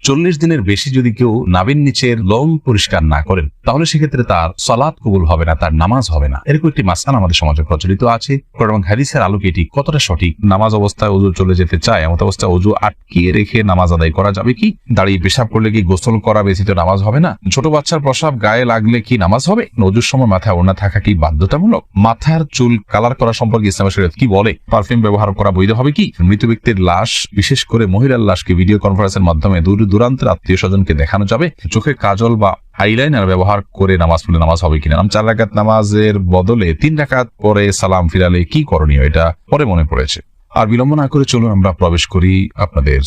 40 দিনের বেশি যদি কেউ নাভির নিচের লোম পরিষ্কার না করেন তাহলে সেক্ষেত্রে তার সালাত কবুল হবে না, তার নামাজ হবে না। এরকম একটি মাসআলা আমাদের সমাজে প্রচলিত আছে। কোরআন এবং হাদিসের আলোকে এটি কতটা সঠিক? নামাজ অবস্থায় ওযু চলে যেতে চায়, এমন অবস্থায় ওযু আটকিয়ে রেখে নামাজ আদায় করা যাবে কি? দাঁড়িয়ে পেশাব করলে কি গোসল করা ব্যতীত নামাজ হবে না? ছোট বাচ্চার প্রসাব গায়ে লাগলে কি নামাজ হবে? ওযুর সময় মাথায় ওড়না থাকা কি বাধ্যতামূলক? মাথার চুল কালার করা সম্পর্কে ইসলামের শরীয়ত কি বলে? পারফিউম ব্যবহার করা বৈধ হবে কি? মৃত ব্যক্তির লাশ, বিশেষ করে মহিলার লাশকে ভিডিও কনফারেন্সের মাধ্যমে দূর দূরান্তের আত্মীয় স্বজনকে দেখানো যাবে? চোখে কাজল বা আইলাইনার ব্যবহার করে নামাজ পড়লে নামাজ হবে কিনা? 4 রাকাত নামাজের বদলে 3 রাকাত পরে সালাম ফিরালে কি করণীয়? এটা পরে মনে পড়েছে। আর বিলম্ব না করে চলুন আমরা প্রবেশ করি আপনাদের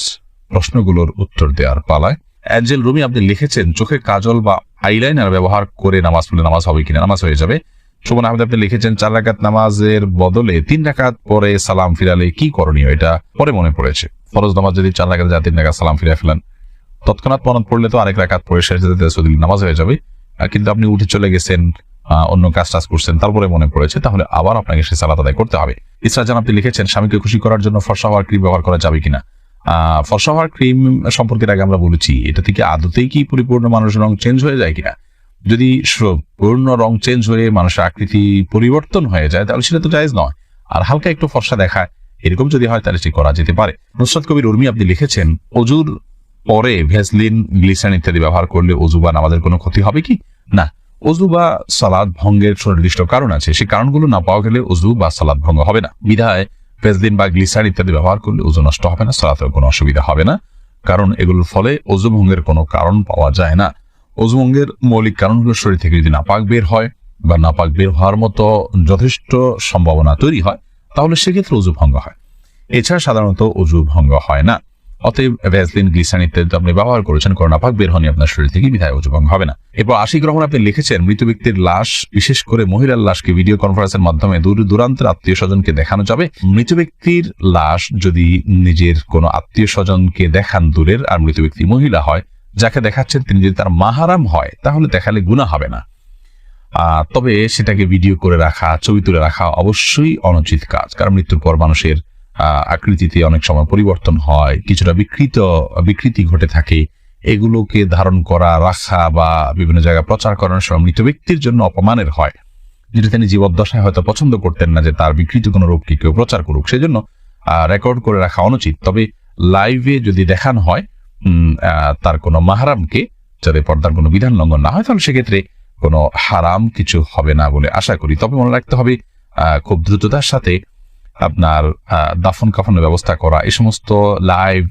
প্রশ্নগুলোর উত্তর দেওয়ার পালায়। অ্যাঞ্জেল রুমি আপনি লিখেছেন, চোখে কাজল বা আইলাইনার ব্যবহার করে নামাজ পড়লে নামাজ হবে কিনা? নামাজ হয়ে যাবে। শোভন আহমেদ আপনি লিখেছেন, 4 রাকাত নামাজের বদলে 3 রাকাত পরে সালাম ফিরালে কি করণীয়? এটা পরে মনে পড়েছে। ফরজ নামাজ যদি 4 রাকাত যায় 3 রাকাত সালাম ফিরে ফেলেন, তৎক্ষণাৎ মনত পড়লে তো আরেক রাকাত পরে শেষ নামাজ হয়ে যাবে। কিন্তু আপনি উঠে চলে গেছেন, অন্য কাজ টাজ করছেন, তারপরে মনে পড়েছে, তাহলে আবার আপনাকে সে সালাত আদায় করতে হবে। ইসরা জান আপনি লিখেছেন, স্বামীকে খুশি করার জন্য ফর্সা হওয়ার ক্রিম ব্যবহার করা যাবে কিনা? ফর্সা হওয়ার ক্রিম সম্পর্কে আগে আমরা বলেছি, এটা থেকে আদতেই কি পরিপূর্ণ মানুষের রং চেঞ্জ হয়ে যায় কিনা? যদি পূর্ণ রং চেঞ্জ হয়ে মানুষের আকৃতি পরিবর্তন হয়ে যায় তাহলে সেটা তো জায়েজ নয়। আর হালকা একটু ফর্সা দেখায় এরকম যদি হয় তাহলে সেটা করা যেতে পারে। নুসরাত কবির উর্মি আপনি লিখেছেন, ওযুর পরে ভ্যাসলিন, গ্লিসারিন ইত্যাদি ব্যবহার করলে ওযু বা নামাজের কোনো ক্ষতি হবে কি? না, ওযু বা সালাত ভঙ্গের সুনির্দিষ্ট কারণ আছে, সেই কারণগুলো না পাওয়া গেলে ওযু বা সালাত ভঙ্গ হবে না। বিধায় ভ্যাসলিন বা গ্লিসারিন ইত্যাদি ব্যবহার করলে ওযু নষ্ট হবে না, সালাতের কোনো অসুবিধা হবে না, কারণ এগুলোর ফলে ওযু ভঙ্গের কোনো কারণ পাওয়া যায় না। ওযু ভঙ্গের মৌলিক কারণগুলো শরীর থেকে যদি নাপাক বের হয় বা নাপাক বের হওয়ার মতো যথেষ্ট সম্ভাবনা তৈরি হয় তাহলে সেক্ষেত্রে ওযু ভঙ্গ হয়। এছাড়া সাধারণত ওযু ভঙ্গ হয় না। অতএব ভ্যাসলিন, গ্লিসারিন ইত্যাদি আপনি ব্যবহার করেছেন, কারণ নাপাক বের হয়নি আপনার শরীর থেকে, বিধায় ওযু ভঙ্গ হবে না। এরপর আশিক রহমান আপনি লিখেছেন, মৃত ব্যক্তির লাশ, বিশেষ করে মহিলার লাশকে ভিডিও কনফারেন্সের মাধ্যমে দূর দূরান্তের আত্মীয় স্বজনকে দেখানো যাবে? মৃত ব্যক্তির লাশ যদি নিজের কোনো আত্মীয় স্বজনকে দেখান দূরের, আর মৃত ব্যক্তি মহিলা হয়, যাকে দেখাচ্ছেন তিনি যদি তার মাহারাম হয় তাহলে দেখালে গুনাহ হবে না। তবে সেটাকে ভিডিও করে রাখা, ছবি তুলে রাখা অবশ্যই অনুচিত কাজ, কারণ মৃত্যুর পর মানুষের আকৃতিতে অনেক সময় পরিবর্তন হয়, কিছুটা বিকৃতি ঘটে থাকে। এগুলোকে ধারণ করা, রাখা বা বিভিন্ন জায়গায় প্রচার করার সময় মৃত ব্যক্তির জন্য অপমানের হয়, যেটা তিনি জীবদ্দশায় হয়তো পছন্দ করতেন না যে তার বিকৃত কোনো রূপকে কেউ প্রচার করুক, সেজন্য রেকর্ড করে রাখা অনুচিত। তবে লাইভে যদি দেখানো হয় তার কোনো মাহারামকে, যাতে পর্দার কোনো বিধান লঙ্ঘন না হয়, তাহলে সেক্ষেত্রে কোনো হারাম কিছু হবে না বলে আশা করি। তবে মনে রাখতে হবে খুব দ্রুততার সাথে আপনার দাফন কাফনের ব্যবস্থা করা, এই সমস্ত লাইভ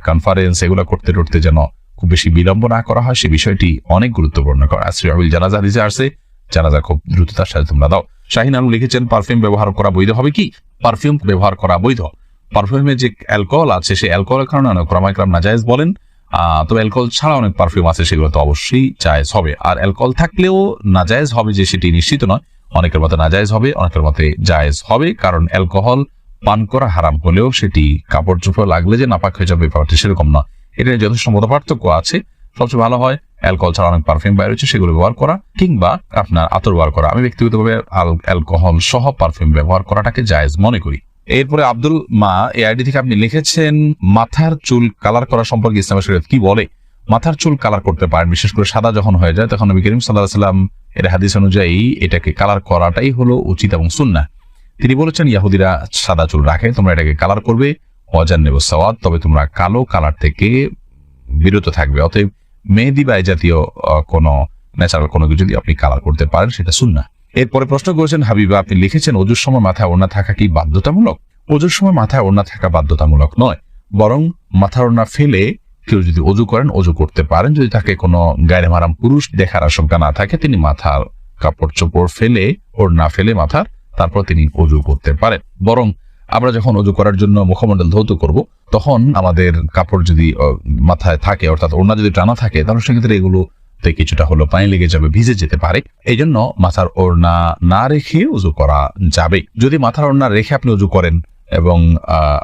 কনফারেন্স এগুলো করতে করতে যেন খুব বেশি বিলম্ব না করা হয়, সে বিষয়টি অনেক গুরুত্বপূর্ণ। জানাজা হাদিসে আসছে, জানাজা খুব দ্রুততার সাথে তোমরা দাও। শাহিন আলম লিখেছেন, পারফিউম ব্যবহার করা বৈধ হবে কি? পারফিউম ব্যবহার করা বৈধ। পারফিউমে যে অ্যালকোহল আছে, সেই অ্যালকোহলের কারণে অনেক ওলামায়ে কেরাম নাজায়েজ বলেন। তবে অ্যালকোহল ছাড়া অনেক পারফিউম আছে, সেগুলো তো অবশ্যই জায়েজ হবে। আর অ্যালকোহল থাকলেও নাজায়েজ হবে যে সেটি নিশ্চিত নয়, অনেকের মতে নাজায়েজ হবে, অনেকের মতে জায়েজ হবে, কারণ অ্যালকোহল পান করা হারাম হলেও সেটি কাপড় চোপড় লাগলে যে নাপাক হয়ে যাবে ব্যাপারটি সেরকম নয়। এটা যথেষ্ট মত পার্থক্য আছে। সবচেয়ে ভালো হয় অ্যালকোহল ছাড়া অনেক পারফিউম বাইরে হচ্ছে সেগুলো ব্যবহার করা, কিংবা আপনার আতর ব্যবহার করা। আমি ব্যক্তিগতভাবে অ্যালকোহল সহ পারফিউম ব্যবহার করাটাকে জায়েজ মনে করি। এরপরে আব্দুল মা এই আইডি থেকে আপনি লিখেছেন, মাথার চুল কালার করা সম্পর্কে ইসলামের শরীয়ত কি বলে? মাথার চুল কালার করতে পারেন, বিশেষ করে সাদা যখন হয়ে যায় তখন নবী করিম সাল্লাল্লাহু আলাইহি ওয়াসাল্লাম এর হাদিস অনুযায়ী এটাকে কালার করাটাই হলো উচিত এবং সুন্নাহ। তিনি বলেছেন, ইহুদিরা সাদা চুল রাখে, তোমরা এটাকে কালার করবে, ওয়াজান্নিবু সাওয়াদ, তবে তোমরা কালো কালার থেকে বিরত থাকবে। অতএব মেহেদি বা এই জাতীয় কোনো ন্যাচারাল কোনো কিছু যদি আপনি কালার করতে পারেন সেটা সুন্নাহ। এরপরে প্রশ্ন করেছেন হাবিবা, আপনি লিখেছেন, ওযুর সময় মাথায় ওড়না থাকা কি বাধ্যতামূলক? ওযুর সময় মাথায় ওড়না থাকা বাধ্যতামূলক নয়, বরং মাথার ওড়না ফেলে কেউ যদি ওযু করেন, ওযু করতে পারেন। যদি তাকে কোনো গায়রে মাহরাম পুরুষ দেখার আশঙ্কা না থাকে, তিনি মাথার কাপড় চোপড় ফেলে, ওড়না ফেলে মাথার, তারপর তিনি ওযু করতে পারেন। বরং আমরা যখন ওযু করার জন্য মুখমণ্ডল ধৌত করব, তখন আমাদের কাপড় যদি মাথায় থাকে, অর্থাৎ ওড়না যদি টানা থাকে, তাহলে সেক্ষেত্রে এগুলোতে কিছুটা হলো পানি লেগে যাবে, ভিজে যেতে পারে। এই জন্য মাথার ওড়না না রেখে ওযু করা যাবে। যদি মাথার ওড়না রেখে আপনি ওযু করেন এবং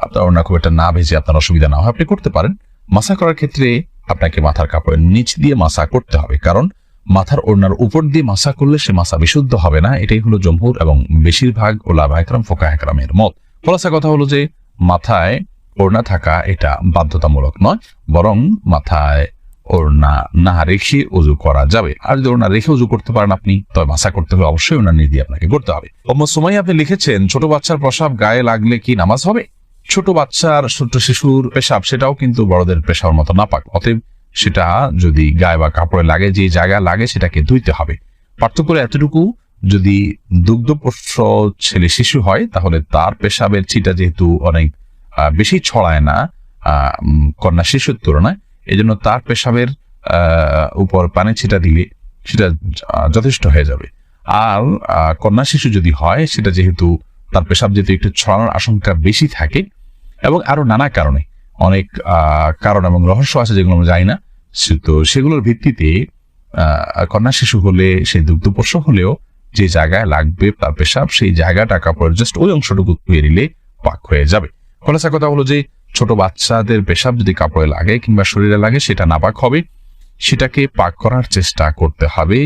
আপনার ওড়না খুব একটা না ভেজে আপনার অসুবিধা না হয়, আপনি করতে পারেন। মাসা করার ক্ষেত্রে আপনাকে মাথার কাপড়ের নিচ দিয়ে মাসা করতে হবে, কারণ মাথার ওড়নার উপর দিয়ে মাসা করলে সে মাসা বিশুদ্ধ হবে না। এটাই হলো জমহুর এবং বেশিরভাগ ওলামায়ে কেরাম, ফুকাহায়ে কেরামের মত। খোলাসা কথা হলো যে মাথায় ওড়না থাকা এটা বাধ্যতামূলক নয়, বরং মাথায় ওড়না না রেখে উযু করা যাবে। আর যদি ওড়না রেখে উযু করতে পারেন আপনি, তবে মাসা করতে হলে অবশ্যই ওড়না নিয়ে দিয়ে আপনাকে করতে হবে। উম্মু সুমাইয়া আপনি লিখেছেন, ছোট বাচ্চার প্রসাব গায়ে লাগলে কি নামাজ হবে? ছোট বাচ্চার, ছোট শিশুর পেশাব সেটাও কিন্তু বড়দের পেশার মতো নাপাক, অতএব সেটা যদি গায়ে বা কাপড়ে লাগে, যে জায়গায় লাগে সেটাকে ধুইতে হবে। পার্থক্য এতটুকু, যদি দুগ্ধপোষ্য ছেলে শিশু হয় তাহলে তার পেশাবের ছিটা যেহেতু অনেক বেশি ছড়ায় না কন্যা শিশুর তুলনায়, এই জন্য তার পেশাবের উপর পানি ছিটা দিলে সেটা যথেষ্ট হয়ে যাবে। আর কন্যা শিশু যদি হয়, সেটা যেহেতু তার পেশাব যেহেতু একটু ছড়ানোর আশঙ্কা বেশি থাকে, এবং আরো নানা কারণে, অনেক কারণ এবং রহস্য আছে যেগুলো আমরা জানি না, তো সেগুলোর ভিত্তিতে কন্যা শিশু হলে, সেই দুগ্ধপোষ্য হলেও যে জায়গায় লাগবে তার পেশাব, সেই জায়গাটা কাপড়ের জাস্ট ওই অংশটুকু ধুয়ে নিলে পাক হয়ে যাবে। খোলাসা কথা হলো যে ছোট বাচ্চাদের পেশাব যদি কাপড়ে লাগে কিংবা শরীরে লাগে সেটা নাপাক হবে, সেটাকে পাক করার চেষ্টা করতে হবে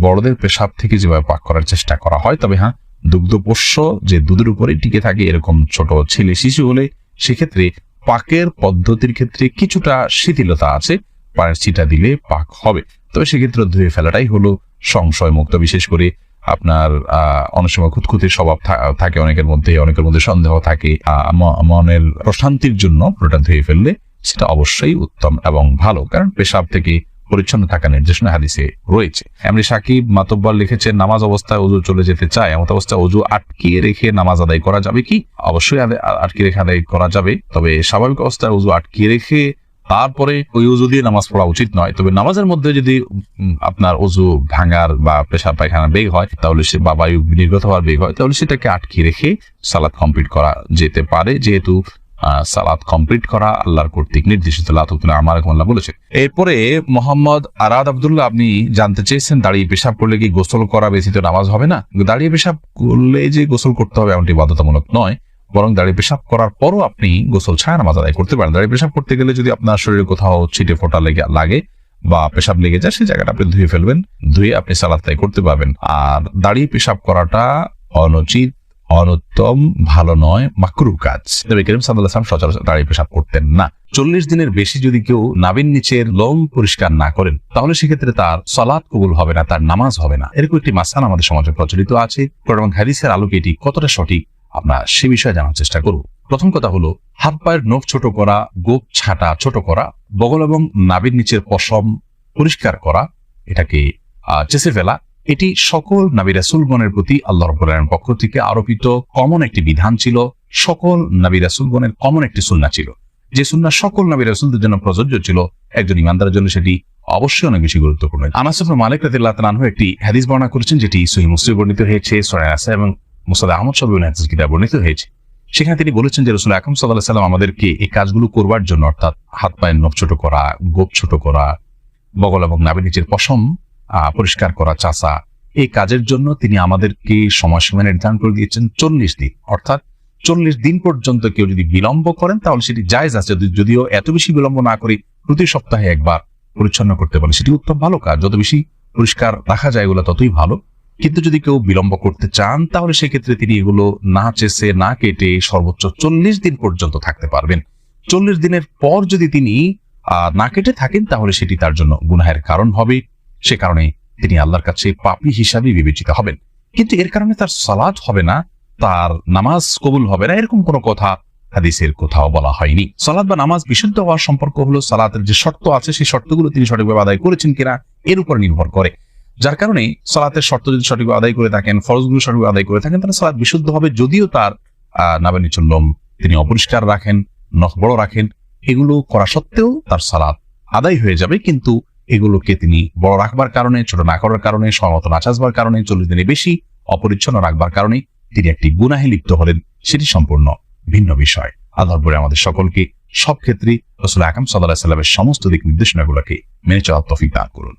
বড়দের পেশাব থেকে যেভাবে পাক করার চেষ্টা করা হয়। তবে হ্যাঁ, দুগ্ধপোষ্য যে দুধের উপরে টিকে থাকে এরকম ছোট ছেলে শিশু হলে সেক্ষেত্রে পাকের পদ্ধতির ক্ষেত্রে কিছুটা শিথিলতা আছে, পায়ের ছিটা দিলে পাক হবে। তবে সেক্ষেত্রে ধুয়ে ফেলাটাই হলো সংশয় মুক্ত। বিশেষ করে আপনার অনেক সময় খুঁতখুঁতির স্বভাব থাকে অনেকের মধ্যে সন্দেহ থাকে, মনের প্রশান্তির জন্য পুরোটা ধুয়ে ফেললে সেটা অবশ্যই উত্তম এবং ভালো, কারণ পেশাব থেকে পরিচ্ছন্ন থাকা নির্দেশনা হাদিসে রয়েছে। এমনি সাকিব মাতব্বর লিখেছেন, নামাজ অবস্থায় ওযু চলে যেতে চায়, এমন অবস্থায় ওযু আটকিয়ে রেখে নামাজ আদায় করা যাবে কি? অবশ্যই আটকিয়ে রেখে আদায় করা যাবে, তবে স্বাভাবিক অবস্থায় ওযু আটকিয়ে রেখে তারপরে ওই ওযু দিয়ে নামাজ পড়া উচিত নয়। তবে নামাজের মধ্যে যদি আপনার ওযু ভাঙার বা পেশাব পায়খানা বেগ হয় তাহলে সে বা বায়ু নির্গত হওয়ার বেগ হয় তাহলে সেটাকে আটকিয়ে রেখে সালাত কমপ্লিট করা যেতে পারে, যেহেতু সালাত কমপ্লিট করা আল্লাহর কর্তৃক নির্দেশিত। আল্লাহ বলেছে। এরপরে মোহাম্মদ আরাদ আব্দুল্লাহ আপনি জানতে চেয়েছেন, দাঁড়িয়ে পেশাব করলে কি গোসল করা ব্যতীত নামাজ হবে না? দাঁড়িয়ে পেশাব করলে যে গোসল করতে হবে এমনটি বাধ্যতামূলক নয়, বরং দাঁড়িয়ে পেশাব করার পরও আপনি গোসল ছাড়া নামাজ আদায় করতে পারেন। দাঁড়িয়ে পেশাব করতে গেলে যদি আপনার শরীরে কোথাও ছিটে ফোঁটা লাগে বা পেশাব লেগে যায়, সেই জায়গাটা আপনি ধুয়ে ফেলবেন, ধুয়ে আপনি সালাত আদায় করতে পারবেন। আর দাঁড়িয়ে পেশাব করাটা অনুচিত, অনুত্তম, ভালো নয়, মাকরুহ কাজ। নবী করিম সাল্লাল্লাহু আলাইহি ওয়াসাল্লাম সচরাচর দাঁড়িয়ে পেশাব করতেন না। 40 দিনের বেশি যদি কেউ নাভির নিচের লোম পরিষ্কার না করেন তাহলে সেক্ষেত্রে তার সালাত কবুল হবে না, তার নামাজ হবে না। এরকম একটি মাসআলা আমাদের সমাজে প্রচলিত আছে, এবং হাদিসের আলোকে এটি কতটা সঠিক আমরা সে বিষয়ে জানার চেষ্টা করব। প্রথম কথা হলো, হাত পায়ের নখ ছোট করা, গোপ ছাটা ছোট করা, বগল এবং নাভির নিচের পশম পরিষ্কার করা, এটাকে চেঁচে ফেলা, এটি সকল নবী রাসূলগণের প্রতি আল্লাহ রাব্বুল আলামিনের পক্ষ থেকে আরোপিত কমন একটি বিধান ছিল, সকল নবী রাসূলগণের কমন একটি সুন্নাহ ছিল, যে সুন্নাহ সকল নবী রাসূলদের জন্য প্রযোজ্য ছিল। একজন ইমানদারের জন্য সেটি অবশ্যই অনেক বেশি গুরুত্বপূর্ণ। আনাস ইবনে মালিক রাদিয়াল্লাহু তাআলা আনহু একটি হাদিস বর্ণনা করেছেন, যেটি সহিহ মুসলিমে বর্ণিত হয়েছে, সূরা নাসা এবং মুসনাদ আহমদ সব হাদিস কিতাবে বর্ণিত হয়েছে। সেখানে তিনি বলেছেন যে রাসূল আকরাম সাল্লাল্লাহু আলাইহি ওয়াসাল্লাম আমাদেরকে এই কাজগুলো করবার জন্য, অর্থাৎ হাত পায়ের নখ ছোট করা, গোপ ছোট করা, বগল এবং নাভির নিচের পশম পরিষ্কার করা, চাষা, এই কাজের জন্য তিনি আমাদেরকে সময়সীমা নির্ধারণ করে দিয়েছেন 40 দিন। অর্থাৎ 40 দিন পর্যন্ত কেউ যদি বিলম্ব করেন তাহলে সেটি জায়েজ আছে, যদিও এত বেশি বিলম্ব না করে প্রতি সপ্তাহে একবার পরিচ্ছন্ন করতে পারে সেটি উত্তম ভালো কাজ। যত বেশি পরিষ্কার রাখা যায় এগুলো ততই ভালো। কিন্তু যদি কেউ বিলম্ব করতে চান তাহলে সেক্ষেত্রে তিনি এগুলো না চেষে না কেটে সর্বোচ্চ 40 দিন পর্যন্ত থাকতে পারবেন। 40 দিনের পর যদি তিনি না কেটে থাকেন তাহলে সেটি তার জন্য গুনাহের কারণ হবে, সে কারণে তিনি আল্লাহর কাছে পাপী হিসাবে বিবেচিত হবেন। কিন্তু এর কারণে তার সালাত হবে না, তার নামাজ কবুল হবে না, এরকম কোনো কথা হাদিসের কোথাও বলা হয়নি। সালাত বা নামাজ বিশুদ্ধ হওয়ার সম্পর্ক হলো সালাতের যে শর্ত আছে সেই শর্তগুলো তিনি সঠিকভাবে আদায় করেছেন কিনা এর উপর নির্ভর করে। যার কারণে সালাতের শর্ত যদি সঠিকভাবে আদায় করে থাকেন, ফরজগুলো সঠিকভাবে আদায় করে থাকেন, তাহলে সালাত বিশুদ্ধ হবে। যদিও তার নাভির নিচের লোম তিনি অপরিষ্কার রাখেন, নখ বড় রাখেন, এগুলো করা সত্ত্বেও তার সালাত আদায় হয়ে যাবে। কিন্তু এগুলোকে তিনি বড় রাখবার কারণে, ছোট না করার কারণে, সমত না চাষবার কারণে, 40 দিনে বেশি অপরিচ্ছন্ন রাখবার কারণে তিনি একটি গুনাহে লিপ্ত হলেন, সেটি সম্পূর্ণ ভিন্ন বিষয়। আল্লাহ রাব্বুল আলামিন আমাদের সকলকে সব ক্ষেত্রে রাসূল আকরাম সাল্লাল্লাহু আলাইহি ওয়াসাল্লামের সমস্ত দিক নির্দেশনাগুলোকে মেনে চলার তৌফিক দান করুন।